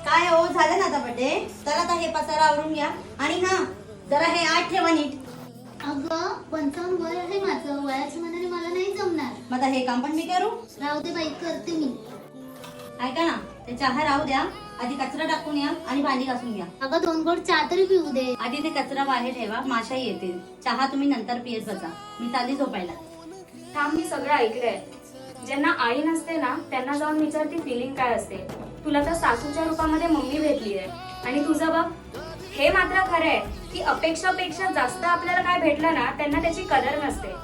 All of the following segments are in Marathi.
काय हो, झालं ना आता बर्थडे? तर आता हे पसारा आवरून घ्या आणि हा जरा हे आठ ठेवा नीट. अगं 55 वय आहे माझं, वयाच्या मनाने मला नाही जमणार. मग आता हे काम पण मी करू? राहू दे बाई, करते मी. ऐका ना, ते चहा राहू द्या, आधी कचरा टाकून या आणि भांडी घासून घ्या. अगं 2 घोट चहा तरी पिऊ दे. आधी ते कचरा बाहेर ठेवा, माशा येतील. चहा तुम्ही नंतर पियत बसा, मी चालली झोपायला. थांब, मी सगळं ऐकलंय. ज्यांना आई नसते ना त्यांना जाऊन विचार ती फिलिंग काय असते. तुला तर सासूच्या रूपामध्ये मम्मी भेटली आहे आणि तुझं बघ. हे मात्र खरं आहे की अपेक्षापेक्षा जास्त आपल्याला काय भेटलं ना त्यांना त्याची कदर नसते.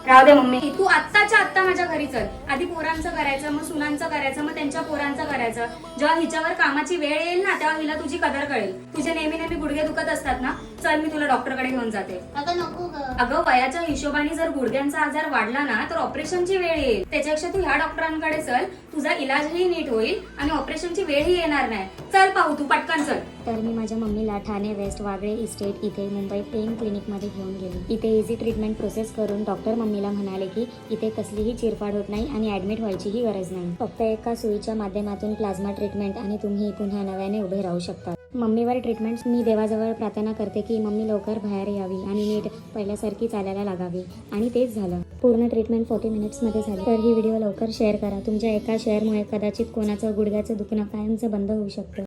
राहू दे मम्मी, तू आत्ताच्या आत्ता माझ्या घरी चल. आधी पोरांचं करायचं, मग सुनांचं करायचं, मग त्यांच्या पोरांचं करायचं. जेव्हा हिच्यावर कामाची वेळ येईल ना तेव्हा हिला तुझी कदर कळेल. तुझे नेहमी नेहमी गुडघे दुखत असतात ना, चल मी तुला डॉक्टरकडे घेऊन जाते. अगं नको ग. अगं वयाच्या हिशोबाने जर गुडघ्यांचा आजार वाढला ना तर ऑपरेशनची वेळ येईल. त्याच्यापेक्षा तू ह्या डॉक्टरांकडे चल, तुझा इलाजही नीट होईल आणि ऑपरेशनची वेळही येणार नाही. चल पाहू, तू पटकन चल. तर मी माझ्या मम्मीला ठाणे वेस्ट वागळे इस्टेट इथे मुंबई पेन क्लिनिकमध्ये घेऊन गेली. इथे इझी ट्रीटमेंट प्रोसेस करून डॉक्टर मम्मीला म्हणाले की इथे कसलीही चिरफाड होत नाही आणि ऍडमिट व्हायचीही गरज नाही. फक्त एका सुईच्या माध्यमातून प्लाझ्मा ट्रीटमेंट आणि तुम्ही पुन्हा नव्याने उभे राहू शकता. मम्मीवर ट्रीटमेंट मी देवाजवळ प्रार्थना करते की मम्मी लवकर बाहेर यावी आणि नीट पहिल्यासारखी चालायला लागावी. आणि तेच झालं. पूर्ण ट्रीटमेंट 40 मिनिट्समध्ये झाली. तर ही व्हिडिओ लवकर शेअर करा. तुमच्या एका शेअरमुळे कदाचित कोणाचं गुडघ्याचं दुखणं कायमचं बंद होऊ शकतं.